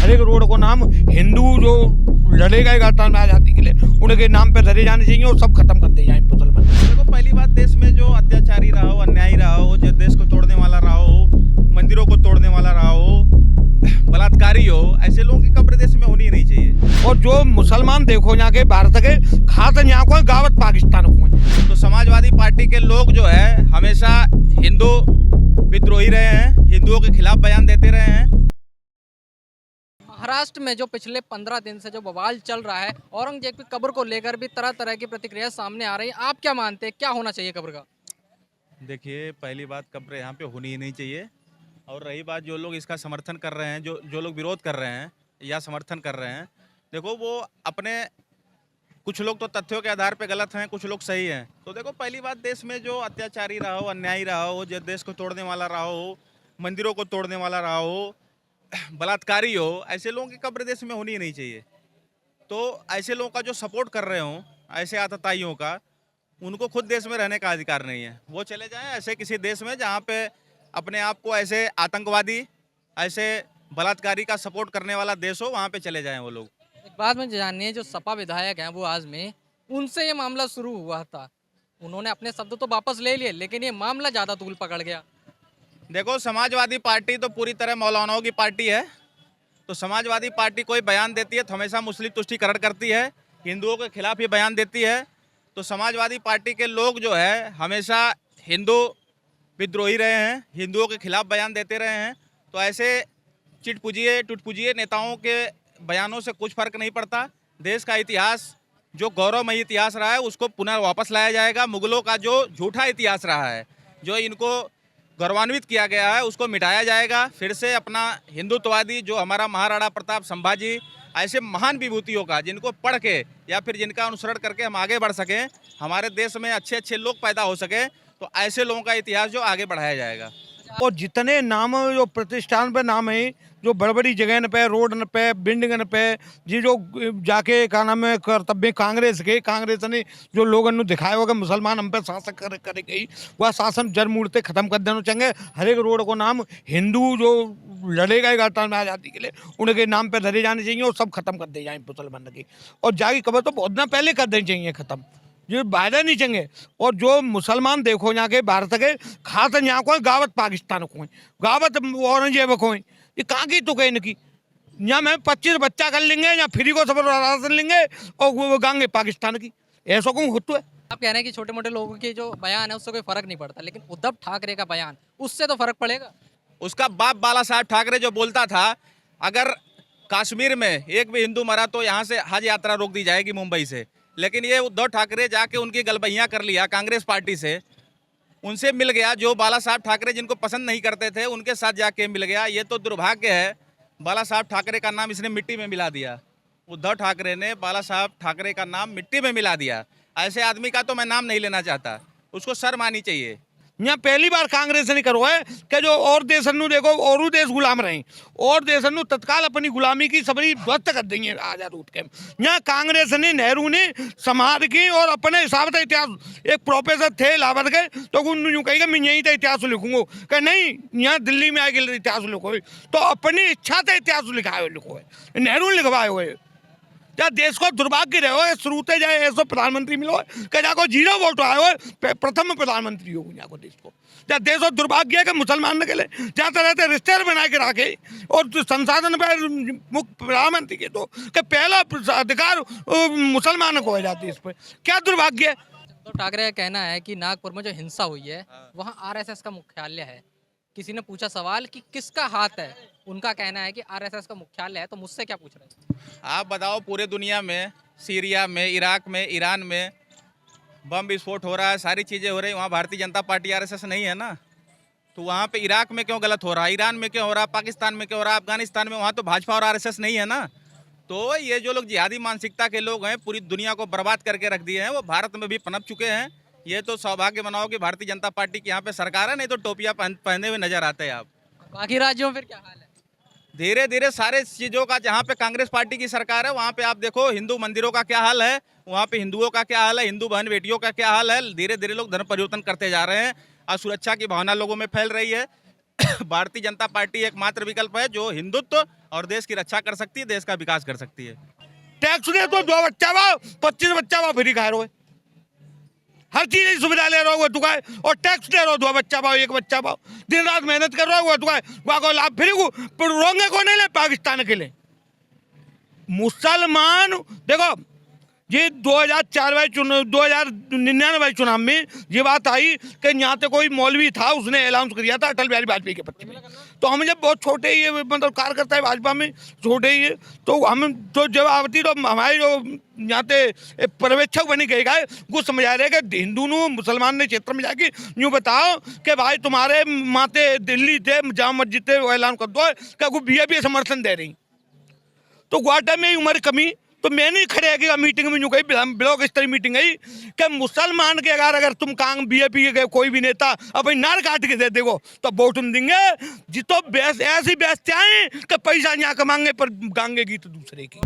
हर एक रोड को नाम हिंदू जो लड़ेगा एक आजादी के लिए उनके नाम पे धरे जाने चाहिए और सब खत्म कर दे जाए मुसलमान। देखो, पहली बात, देश में जो अत्याचारी रहा हो, अन्यायी रहा हो, जो देश को तोड़ने वाला रहा हो, मंदिरों को तोड़ने वाला रहा हो, बलात्कारी हो, ऐसे लोगों की कब्र देश में होनी ही नहीं चाहिए। और जो मुसलमान देखो यहाँ के भारत के खास यहाँ को गावत पाकिस्तान को है। तो समाजवादी पार्टी के लोग जो है हमेशा हिंदू विद्रोही रहे हैं, हिंदुओं के खिलाफ बयान देते रहे हैं। महाराष्ट्र में जो पिछले 15 दिन से जो बवाल चल रहा है, औरंगजेब की कब्र को लेकर भी तरह तरह की प्रतिक्रिया सामने आ रही है। आप क्या मानते हैं, क्या होना चाहिए कब्र का? देखिए, पहली बात, कब्र यहाँ पे होनी ही नहीं चाहिए। और रही बात, जो लोग इसका समर्थन कर रहे हैं, जो लोग विरोध कर रहे हैं या समर्थन कर रहे हैं, देखो वो अपने, कुछ लोग तो तथ्यों के आधार पे गलत हैं, कुछ लोग सही हैं। तो देखो, पहली बात, देश में जो अत्याचारी रहा हो, अन्यायी रहा हो, जो देश को तोड़ने वाला रहा हो, मंदिरों को तोड़ने वाला रहा हो, बलात्कारी हो, ऐसे लोगों की कब्र देश में होनी ही नहीं चाहिए। तो ऐसे लोगों का जो सपोर्ट कर रहे हों, ऐसे आतताइयों का, उनको खुद देश में रहने का अधिकार नहीं है। वो चले जाएं ऐसे किसी देश में जहाँ पे अपने आप को ऐसे आतंकवादी, ऐसे बलात्कारी का सपोर्ट करने वाला देश हो, वहाँ पे चले जाएं वो लोग। एक बात में जाननी, जो सपा विधायक हैं वो आज में, उनसे ये मामला शुरू हुआ था, उन्होंने अपने शब्द तो वापस ले लिए, लेकिन ये मामला ज़्यादा तूल पकड़ गया। देखो, समाजवादी पार्टी तो पूरी तरह मौलानाओं की पार्टी है। तो समाजवादी पार्टी कोई बयान देती है तो हमेशा मुस्लिम तुष्टीकरण करती है, हिंदुओं के खिलाफ ही बयान देती है। तो समाजवादी पार्टी के लोग जो है हमेशा हिंदू विद्रोही रहे हैं, हिंदुओं के खिलाफ बयान देते रहे हैं। तो ऐसे चिटपुजिए टुटपुजिए नेताओं के बयानों से कुछ फर्क नहीं पड़ता। देश का इतिहास, जो गौरवमयी इतिहास रहा है, उसको पुनः वापस लाया जाएगा। मुगलों का जो झूठा इतिहास रहा है, जो इनको गौरवान्वित किया गया है, उसको मिटाया जाएगा। फिर से अपना हिंदुत्ववादी, जो हमारा महाराणा प्रताप, संभाजी, ऐसे महान विभूतियों का, जिनको पढ़ के या फिर जिनका अनुसरण करके हम आगे बढ़ सकें, हमारे देश में अच्छे अच्छे लोग पैदा हो सके, तो ऐसे लोगों का इतिहास जो आगे बढ़ाया जाएगा। और जितने नाम जो प्रतिष्ठान पे नाम है, जो बड़ी बड़ी जगह पे, रोड पे, बिल्डिंग पे, जी जो जाके क्या नाम है कर्तव्य कांग्रेस ने जो लोगों ने दिखाया होगा मुसलमान हम पे शासन करे गई, वह शासन जड़ मूर्ते खत्म कर देना चाहिए। हर एक रोड को नाम हिंदू जो लड़ेगा एक आजादी के लिए उनके नाम पे धरे जाने चाहिए और सब खत्म कर दे जाए मुसलमान की। और जाके कब्र तो बहुत दिन पहले कर देनी चाहिए खत्म, ये वायदा नहीं चाहिए। और जो मुसलमान देखो यहाँ के भारत के खास यहाँ को गावत पाकिस्तान को है, गावत औरंगजेब को है, ये कहाँ की तो कहीं इनकी। यहाँ में 25 बच्चा कर लेंगे या फ्री को सब राशन लेंगे और वो गांगे पाकिस्तान की, ऐसा कौन होता है? आप कह रहे हैं कि छोटे मोटे लोगों के जो बयान है उससे कोई फर्क नहीं पड़ता, लेकिन उद्धव ठाकरे का बयान, उससे तो फर्क पड़ेगा। उसका बाप बाला साहब ठाकरे जो बोलता था, अगर कश्मीर में एक भी हिंदू मरा तो यहाँ से हज यात्रा रोक दी जाएगी मुंबई से। लेकिन ये उद्धव ठाकरे जाके उनकी गलबैयाँ कर लिया कांग्रेस पार्टी से, उनसे मिल गया। जो बाला साहब ठाकरे जिनको पसंद नहीं करते थे, उनके साथ जाके मिल गया। ये तो दुर्भाग्य है। बाला साहब ठाकरे का नाम इसने मिट्टी में मिला दिया। उद्धव ठाकरे ने बाला साहब ठाकरे का नाम मिट्टी में मिला दिया। ऐसे आदमी का तो मैं नाम नहीं लेना चाहता, उसको शर्म आनी चाहिए। यहाँ पहली बार कांग्रेस ने करो है कि जो और देश देखो और देश गुलाम रहे और देश तत्काल अपनी गुलामी की सबरी ध्वस्त कर देंगे आजाद उठ के। यहाँ कांग्रेस ने, नेहरू ने संभाल की और अपने हिसाब से इतिहास, एक प्रोफेसर थे इलाहाबाद के, तो उन्होंने यूँ कही मैं यहीं तो इतिहास लिखूंगा, कि नहीं यहाँ दिल्ली में आके इतिहास लिखो, तो अपनी इच्छा से इतिहास लिखाए लिखो है, नेहरू ने लिखवाए हुए। क्या देश को दुर्भाग्य रहे हो शुरू से जाए ऐसा प्रधानमंत्री मिलो कि जाको 0 वोट आए हो प्रथम प्रधानमंत्री हो जाको देश को। क्या देश को दुर्भाग्य है कि मुसलमान के लिए जाते रहते रिश्ते बना के रखे और संसाधन पर मुख्य प्रधानमंत्री के तो कि पहला अधिकार मुसलमानों को हो जाती है। इस पर क्या दुर्भाग्य है? तो ठाकरे का कहना है कि नागपुर में जो हिंसा हुई है वहाँ आरएसएस का मुख्यालय है। किसी ने पूछा सवाल कि किसका हाथ है, उनका कहना है कि आरएसएस का मुख्यालय है। तो मुझसे क्या पूछ रहे हैं आप बताओ, पूरे दुनिया में, सीरिया में, इराक में, ईरान में बम विस्फोट हो रहा है, सारी चीज़ें हो रही, वहाँ भारतीय जनता पार्टी आरएसएस नहीं है ना। तो वहाँ पे इराक में क्यों गलत हो रहा है, ईरान में क्यों हो रहा है, पाकिस्तान में क्यों हो रहा है, अफगानिस्तान में, वहाँ तो भाजपा और आरएसएस नहीं है ना। तो ये जो लोग जिहादी मानसिकता के लोग हैं, पूरी दुनिया को बर्बाद करके रख दिए हैं, वो भारत में भी पनप चुके हैं। ये तो सौभाग्य मनाओ कि भारतीय जनता पार्टी की यहाँ पे सरकार है, नहीं तो टोपियाँ पहने हुए नजर आते हैं आप। बाकी राज्यों में फिर क्या हाल है? धीरे धीरे सारे चीज़ों का, जहाँ पे कांग्रेस पार्टी की सरकार है वहाँ पे आप देखो हिंदू मंदिरों का क्या हाल है, वहाँ पे हिंदुओं का क्या हाल है, हिंदू बहन बेटियों का क्या हाल है। धीरे धीरे लोग धर्म परिवर्तन करते जा रहे हैं और सुरक्षा की भावना लोगों में फैल रही है। भारतीय जनता पार्टी एकमात्र विकल्प है जो हिंदुत्व और देश की रक्षा कर सकती है, देश का विकास कर सकती है। टैक्स दे तो 2 बच्चा बा 25 बच्चा बा फ्री खा रहे हो, हर चीज की सुविधा ले रहा हो तू का, और टैक्स दे रहा हो 2 बच्चा पाओ 1 बच्चा पाओ, दिन रात मेहनत कर रहा हो तू का, वहाँ को लाभ फ्री को रोंगे को नहीं ले पाकिस्तान के लिए। मुसलमान देखो ये 2099 चुनाव में ये बात आई कि यहाँ पे कोई मौलवी था, उसने अनाउंस कर दिया था अटल बिहारी वाजपेयी के पक्ष में। तो हम जब बहुत छोटे ही मतलब कार्यकर्ता है भाजपा में, छोटे ही तो हम तो जब आवती तो हमारे जो यहाँ पे पर्यवेक्षक बने गए वो समझा रहे कि हिंदू मुसलमान ने क्षेत्र में जाके यूँ बताओ कि भाई तुम्हारे माते दिल्ली थे जामा मस्जिद थे वो ऐलान कर दो कि बीजेपी समर्थन दे रही। तो ग्वाटा में उम्र कमी तो मैंने खड़े कि मीटिंग में यूँ कही ब्लॉक स्तरीय मीटिंग गई कि मुसलमान के अगर तुम कांग बीजेपी के कोई भी नेता अपनी नार काट के दे देगो तो वोट तुम देंगे जी। तो ऐसी बेचते आए कि पैसा यहाँ कमाएंगे पर गाएंगे गीत दूसरे की।